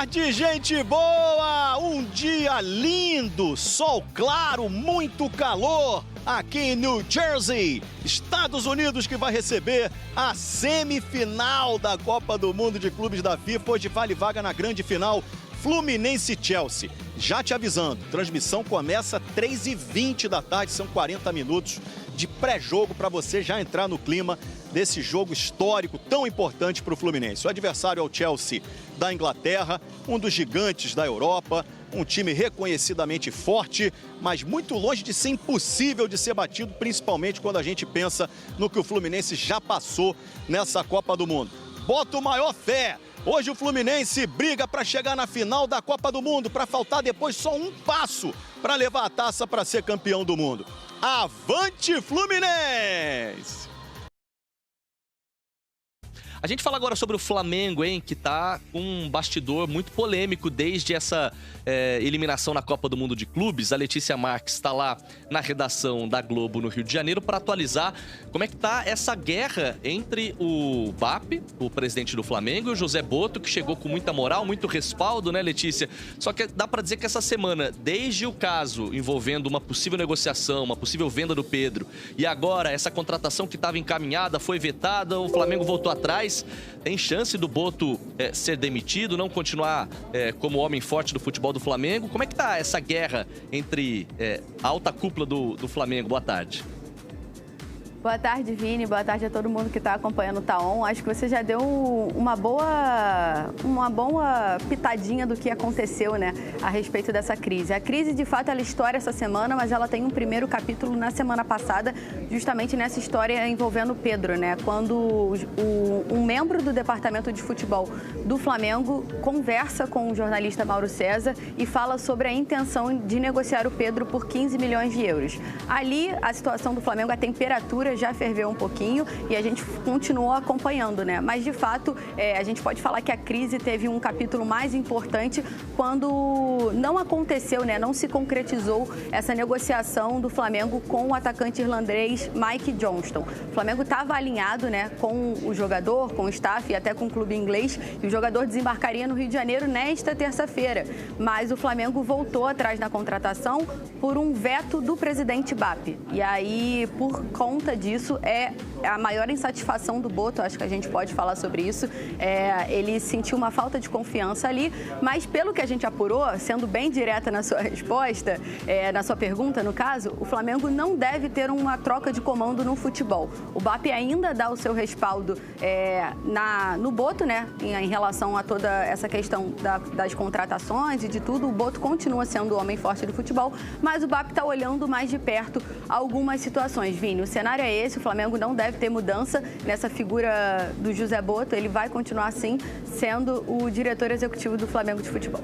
tarde, gente boa! Um dia lindo, sol claro, muito calor aqui em New Jersey, Estados Unidos, que vai receber a semifinal da Copa do Mundo de Clubes da FIFA. Hoje vale vaga na grande final Fluminense e Chelsea. Já te avisando, transmissão começa às 3h20 da tarde, são 40 minutos de pré-jogo para você já entrar no clima desse jogo histórico tão importante para o Fluminense. O adversário é o Chelsea da Inglaterra, um dos gigantes da Europa, um time reconhecidamente forte, mas muito longe de ser impossível de ser batido, principalmente quando a gente pensa no que o Fluminense já passou nessa Copa do Mundo. Bota o maior fé! Hoje o Fluminense briga para chegar na final da Copa do Mundo, para faltar depois só um passo para levar a taça para ser campeão do mundo. Avante Fluminense! A gente fala agora sobre o Flamengo, hein, que tá com um bastidor muito polêmico desde essa eliminação na Copa do Mundo de Clubes. A Letícia Marques está lá na redação da Globo no Rio de Janeiro para atualizar como é que tá essa guerra entre o BAP, o presidente do Flamengo, e o José Botto, que chegou com muita moral, muito respaldo, né, Letícia? Só que dá para dizer que essa semana, desde o caso envolvendo uma possível negociação, uma possível venda do Pedro, e agora essa contratação que estava encaminhada foi vetada, o Flamengo voltou atrás. Tem chance do Botto ser demitido, não continuar como homem forte do futebol do Flamengo? Como é que tá essa guerra entre a alta cúpula do Flamengo? Boa tarde. Boa tarde, Vini. Boa tarde a todo mundo que está acompanhando o Taon. Acho que você já deu uma boa pitadinha do que aconteceu, né, a respeito dessa crise. A crise, de fato, ela estoura essa semana, mas ela tem um primeiro capítulo na semana passada, justamente nessa história envolvendo o Pedro, né? Quando um membro do departamento de futebol do Flamengo conversa com o jornalista Mauro César e fala sobre a intenção de negociar o Pedro por 15 milhões de euros. Ali, a situação do Flamengo, a temperatura já ferveu um pouquinho e a gente continuou acompanhando, né? Mas, de fato, a gente pode falar que a crise teve um capítulo mais importante quando não aconteceu, né? Não se concretizou essa negociação do Flamengo com o atacante irlandês Mike Johnston. O Flamengo estava alinhado, né, com o jogador, com o staff e até com o clube inglês, e o jogador desembarcaria no Rio de Janeiro nesta terça-feira. Mas o Flamengo voltou atrás na contratação por um veto do presidente BAP. E aí, por conta disso, é a maior insatisfação do Botto, acho que a gente pode falar sobre isso. Ele sentiu uma falta de confiança ali, mas pelo que a gente apurou, sendo bem direta na sua resposta, na sua pergunta, no caso, o Flamengo não deve ter uma troca de comando no futebol. O BAP ainda dá o seu respaldo no Botto, né, em relação a toda essa questão das contratações e de tudo. O Botto continua sendo o homem forte do futebol, mas o BAP está olhando mais de perto algumas situações. Vini, o cenário é esse, o Flamengo não deve ter mudança nessa figura do José Botto, ele vai continuar assim, sendo o diretor executivo do Flamengo de futebol.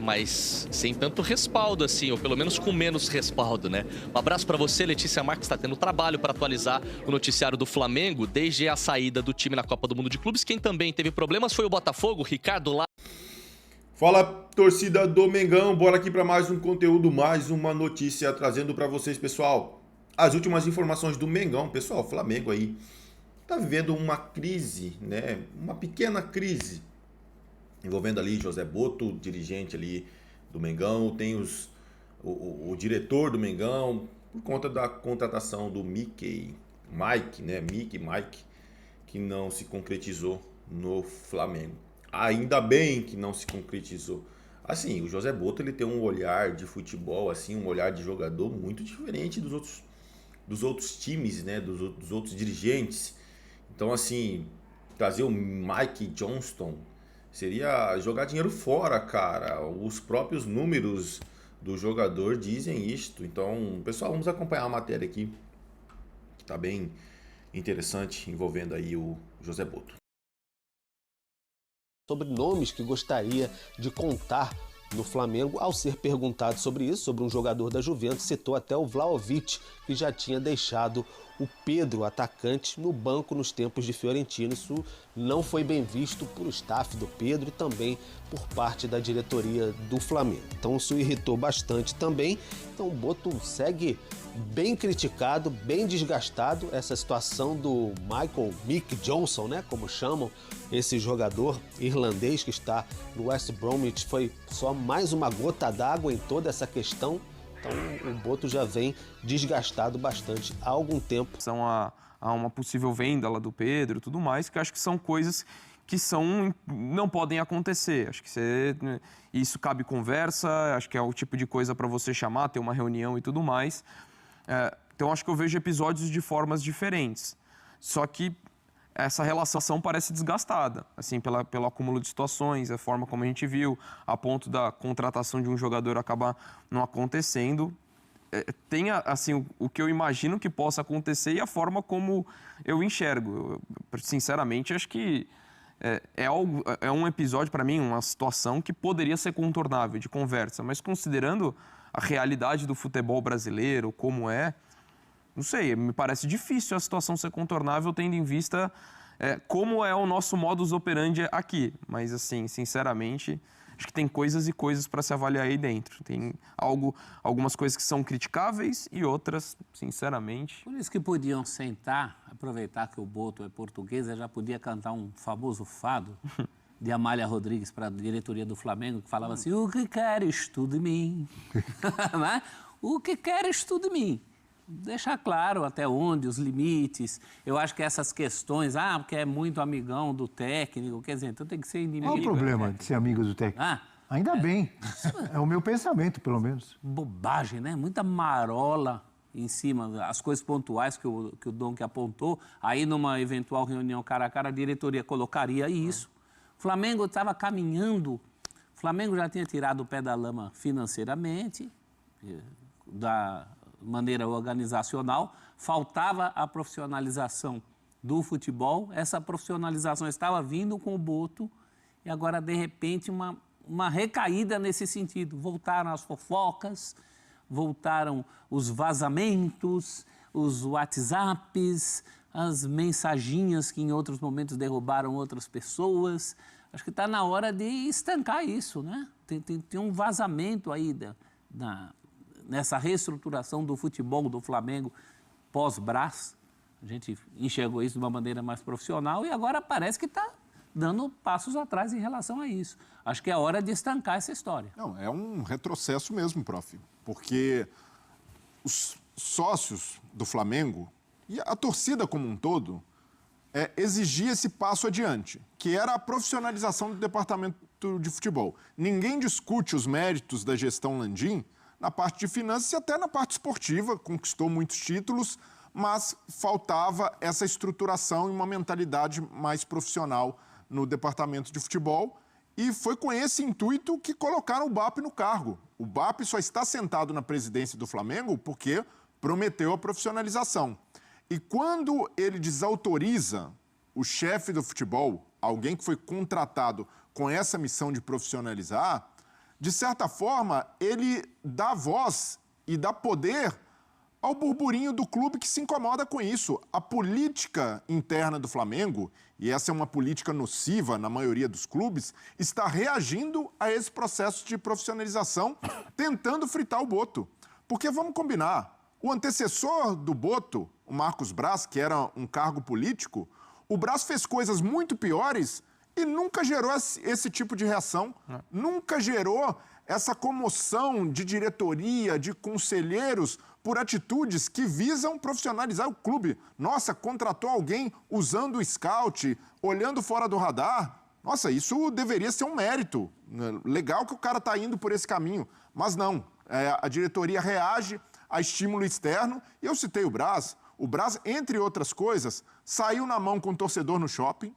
Mas sem tanto respaldo assim, ou pelo menos com menos respaldo, né? Um abraço para você, Letícia Marques, está tendo trabalho para atualizar o noticiário do Flamengo desde a saída do time na Copa do Mundo de Clubes. Quem também teve problemas foi o Botafogo, Ricardo Lá. Fala, torcida do Mengão, bora aqui para mais um conteúdo, mais uma notícia trazendo para vocês, pessoal. As últimas informações do Mengão, pessoal, o Flamengo aí tá vivendo uma crise, né? Uma pequena crise envolvendo ali José Botto, dirigente ali do Mengão, tem o diretor do Mengão, por conta da contratação do Mike, que não se concretizou no Flamengo. Ainda bem que não se concretizou. Assim, o José Botto, ele tem um olhar de futebol, assim, um olhar de jogador muito diferente dos outros times, né, dos outros dirigentes. Então, assim, trazer o Mike Johnston seria jogar dinheiro fora, cara. Os próprios números do jogador dizem isto. Então, pessoal, vamos acompanhar a matéria aqui, que tá bem interessante, envolvendo aí o José Botto. Sobre nomes que gostaria de contar no Flamengo, ao ser perguntado sobre isso, sobre um jogador da Juventus, citou até o Vlahovic, que já tinha deixado o Pedro, atacante, no banco nos tempos de Fiorentina. Isso não foi bem visto por o staff do Pedro e também por parte da diretoria do Flamengo. Então isso irritou bastante também. Então o Boto segue bem criticado, bem desgastado. Essa situação do Mick Johnson, né, como chamam esse jogador irlandês que está no West Bromwich, foi só mais uma gota d'água em toda essa questão. Então o Boto já vem desgastado bastante há algum tempo. São a uma possível venda lá do Pedro e tudo mais, que acho que são coisas que não podem acontecer. Acho que isso cabe conversa, acho que é o tipo de coisa para você chamar, ter uma reunião e tudo mais. Então acho que eu vejo episódios de formas diferentes. Só que essa relação parece desgastada, assim, pelo acúmulo de situações, a forma como a gente viu, a ponto da contratação de um jogador acabar não acontecendo. Tem, assim, o que eu imagino que possa acontecer e a forma como eu enxergo. Sinceramente, acho que é um episódio, para mim, uma situação que poderia ser contornável, de conversa, mas considerando a realidade do futebol brasileiro, como não sei, me parece difícil a situação ser contornável, tendo em vista como é o nosso modus operandi aqui. Mas, assim, sinceramente, acho que tem coisas e coisas para se avaliar aí dentro. Tem algumas coisas que são criticáveis e outras, sinceramente... Por isso que podiam sentar, aproveitar que o Boto é português, já podia cantar um famoso fado de Amália Rodrigues para a diretoria do Flamengo, que falava assim: o que queres tu de mim? Né? O que queres tu de mim? Deixar claro até onde, os limites. Eu acho que essas questões, porque é muito amigão do técnico, quer dizer, então tem que ser inimigo. Qual o problema de ser amigo do técnico? Ainda bem. É o meu pensamento, pelo menos. Bobagem, né? Muita marola em cima, as coisas pontuais que o Donk apontou. Aí, numa eventual reunião cara a cara, a diretoria colocaria isso. O Flamengo estava caminhando, o Flamengo já tinha tirado o pé da lama financeiramente, da maneira organizacional, faltava a profissionalização do futebol, essa profissionalização estava vindo com o Boto e agora, de repente, uma recaída nesse sentido. Voltaram as fofocas, voltaram os vazamentos, os WhatsApps, as mensaginhas que em outros momentos derrubaram outras pessoas. Acho que está na hora de estancar isso, né? Tem um vazamento aí nessa reestruturação do futebol do Flamengo pós-Brás. A gente enxergou isso de uma maneira mais profissional e agora parece que está dando passos atrás em relação a isso. Acho que é hora de estancar essa história. Não, é um retrocesso mesmo, prof. Porque os sócios do Flamengo e a torcida como um todo exigia esse passo adiante, que era a profissionalização do departamento de futebol. Ninguém discute os méritos da gestão Landim na parte de finanças e até na parte esportiva, conquistou muitos títulos, mas faltava essa estruturação e uma mentalidade mais profissional no departamento de futebol. E foi com esse intuito que colocaram o BAP no cargo. O BAP só está sentado na presidência do Flamengo porque prometeu a profissionalização. E quando ele desautoriza o chefe do futebol, alguém que foi contratado com essa missão de profissionalizar, de certa forma, ele dá voz e dá poder ao burburinho do clube que se incomoda com isso. A política interna do Flamengo, e essa é uma política nociva na maioria dos clubes, está reagindo a esse processo de profissionalização, tentando fritar o Boto. Porque, vamos combinar, o antecessor do Boto, o Marcos Braz, que era um cargo político, o Braz fez coisas muito piores e nunca gerou esse tipo de reação, nunca gerou essa comoção de diretoria, de conselheiros, por atitudes que visam profissionalizar o clube. Nossa, contratou alguém usando o scout, olhando fora do radar. Nossa, isso deveria ser um mérito. Legal que o cara está indo por esse caminho, mas não. A diretoria reage a estímulo externo, e eu citei o Braz. O Braz, entre outras coisas, saiu na mão com o torcedor no shopping,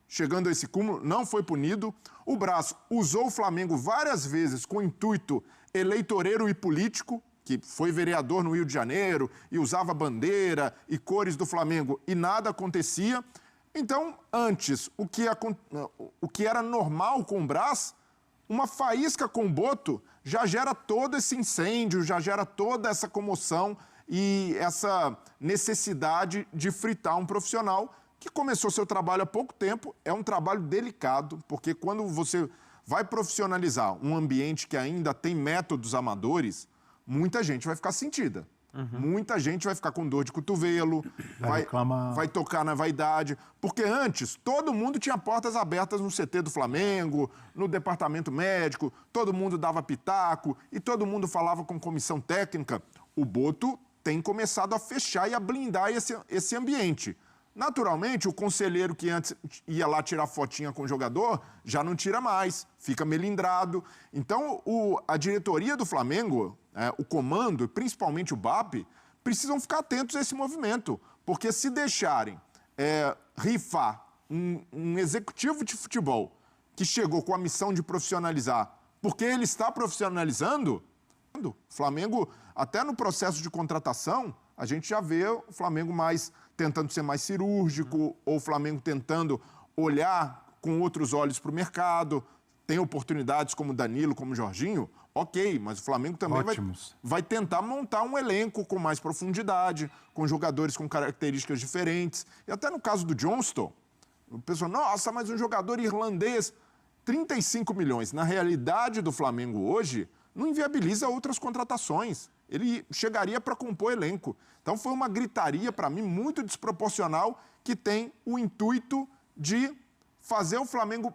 chegando a esse cúmulo, não foi punido. O Braz usou o Flamengo várias vezes com intuito eleitoreiro e político, que foi vereador no Rio de Janeiro e usava bandeira e cores do Flamengo e nada acontecia. Então, antes, o que era normal com o Braz, uma faísca com o Boto já gera todo esse incêndio, já gera toda essa comoção e essa necessidade de fritar um profissional que começou seu trabalho há pouco tempo. É um trabalho delicado, porque quando você vai profissionalizar um ambiente que ainda tem métodos amadores, muita gente vai ficar sentida. Muita gente vai ficar com dor de cotovelo, vai tocar na vaidade. Porque antes, todo mundo tinha portas abertas no CT do Flamengo, no departamento médico, todo mundo dava pitaco e todo mundo falava com comissão técnica. O Boto tem começado a fechar e a blindar esse ambiente. Naturalmente, o conselheiro que antes ia lá tirar fotinha com o jogador, já não tira mais, fica melindrado. Então, a diretoria do Flamengo, o comando, e principalmente o BAP, precisam ficar atentos a esse movimento. Porque se deixarem rifar um executivo de futebol que chegou com a missão de profissionalizar, porque ele está profissionalizando, o Flamengo, até no processo de contratação, a gente já vê o Flamengo tentando ser mais cirúrgico, ou o Flamengo tentando olhar com outros olhos para o mercado. Tem oportunidades como Danilo, como Jorginho, ok, mas o Flamengo também vai tentar montar um elenco com mais profundidade, com jogadores com características diferentes. E até no caso do Johnston, o pessoal, nossa, mas um jogador irlandês, 35 milhões. Na realidade do Flamengo hoje, não inviabiliza outras contratações. Ele chegaria para compor elenco. Então foi uma gritaria, para mim, muito desproporcional, que tem o intuito de fazer o Flamengo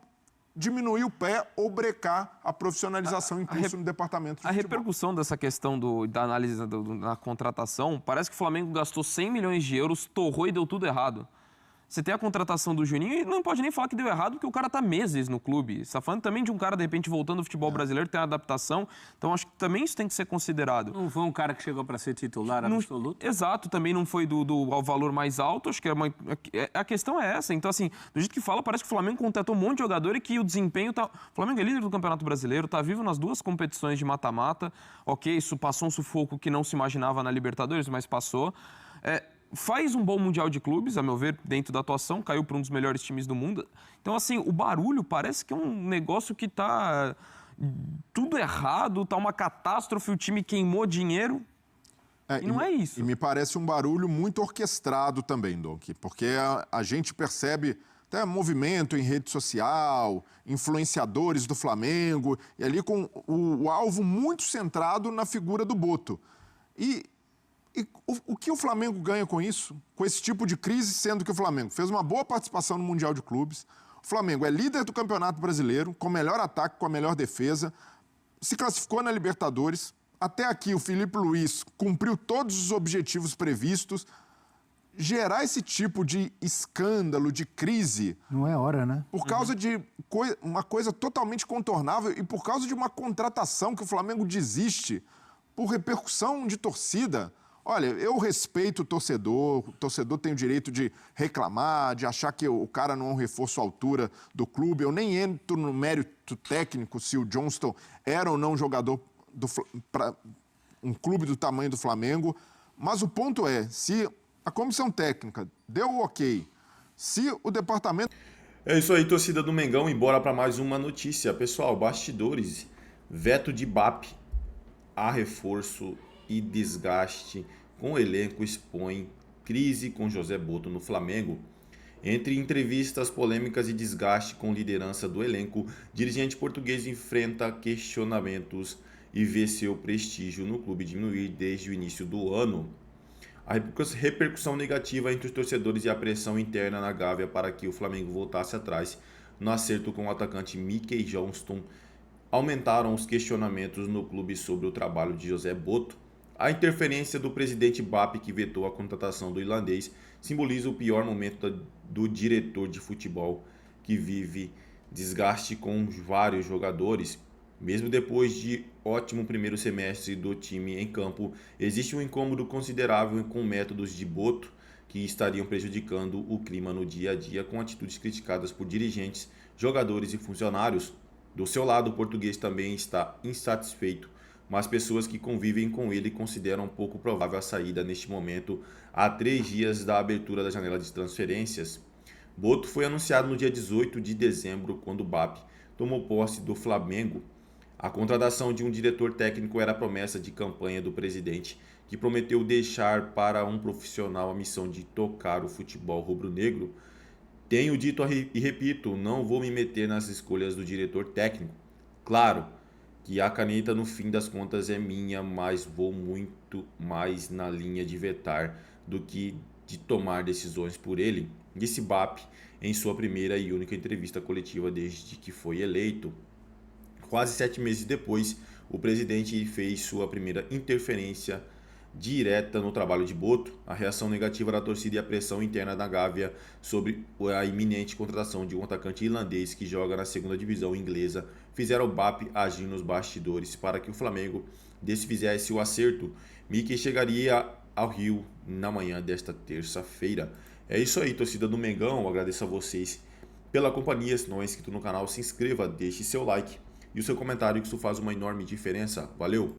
diminuir o pé ou brecar a profissionalização em curso no departamento de futebol. A repercussão dessa questão da análise da contratação, parece que o Flamengo gastou 100 milhões de euros, torrou e deu tudo errado. Você tem a contratação do Juninho e não pode nem falar que deu errado, porque o cara tá meses no clube. Você tá falando também de um cara, de repente, voltando ao futebol brasileiro, tem uma adaptação. Então, acho que também isso tem que ser considerado. Não foi um cara que chegou para ser titular absoluto? Exato, também não foi ao valor mais alto. Acho que a questão é essa. Então, assim, do jeito que fala, parece que o Flamengo contratou um monte de jogador e que o desempenho tá... O Flamengo é líder do Campeonato Brasileiro, tá vivo nas duas competições de mata-mata. Ok, isso passou um sufoco que não se imaginava na Libertadores, mas passou. Faz um bom Mundial de Clubes, a meu ver, dentro da atuação, caiu para um dos melhores times do mundo. Então, assim, o barulho parece que é um negócio que tá tudo errado, tá uma catástrofe, o time queimou dinheiro. E não é isso. E me parece um barulho muito orquestrado também, Donk, porque a gente percebe até movimento em rede social, influenciadores do Flamengo, e ali com o alvo muito centrado na figura do Boto. E o que o Flamengo ganha com isso? Com esse tipo de crise, sendo que o Flamengo fez uma boa participação no Mundial de Clubes, o Flamengo é líder do Campeonato Brasileiro, com o melhor ataque, com a melhor defesa, se classificou na Libertadores. Até aqui o Felipe Luiz cumpriu todos os objetivos previstos. Gerar esse tipo de escândalo, de crise... Não é hora, né? Por causa de uma coisa totalmente contornável e por causa de uma contratação que o Flamengo desiste por repercussão de torcida. Olha, eu respeito o torcedor tem o direito de reclamar, de achar que o cara não é um reforço à altura do clube. Eu nem entro no mérito técnico se o Johnston era ou não jogador para um clube do tamanho do Flamengo. Mas o ponto é, se a comissão técnica deu o ok, se o departamento... É isso aí, torcida do Mengão, embora para mais uma notícia. Pessoal, bastidores, veto de BAP a reforço e desgaste com o elenco expõe crise com José Boto no Flamengo. Entre entrevistas polêmicas e desgaste com liderança do elenco, dirigente português enfrenta questionamentos e vê seu prestígio no clube diminuir desde o início do ano. A repercussão negativa entre os torcedores e a pressão interna na Gávea para que o Flamengo voltasse atrás no acerto com o atacante Mickey Johnston aumentaram os questionamentos no clube sobre o trabalho de José Boto. A interferência do presidente BAP, que vetou a contratação do irlandês, simboliza o pior momento do diretor de futebol, que vive desgaste com vários jogadores. Mesmo depois de ótimo primeiro semestre do time em campo, existe um incômodo considerável com métodos de Boto que estariam prejudicando o clima no dia a dia, com atitudes criticadas por dirigentes, jogadores e funcionários. Do seu lado, o português também está insatisfeito, mas pessoas que convivem com ele consideram pouco provável a saída neste momento, a 3 dias da abertura da janela de transferências. Boto foi anunciado no dia 18 de dezembro, quando o BAP tomou posse do Flamengo. A contratação de um diretor técnico era a promessa de campanha do presidente, que prometeu deixar para um profissional a missão de tocar o futebol rubro-negro. Tenho dito e repito, não vou me meter nas escolhas do diretor técnico. Claro que a caneta no fim das contas é minha, mas vou muito mais na linha de vetar do que de tomar decisões por ele, disse Bap em sua primeira e única entrevista coletiva desde que foi eleito. Quase 7 meses depois, o presidente fez sua primeira interferência direta no trabalho de Boto. A reação negativa da torcida e a pressão interna da Gávea sobre a iminente contratação de um atacante irlandês que joga na segunda divisão inglesa fizeram o Bap agir nos bastidores para que o Flamengo desfizesse o acerto. Mickey chegaria ao Rio na manhã desta terça-feira. É isso aí, torcida do Mengão. Eu agradeço a vocês pela companhia. Se não é inscrito no canal, se inscreva, deixe seu like e o seu comentário, que isso faz uma enorme diferença. Valeu!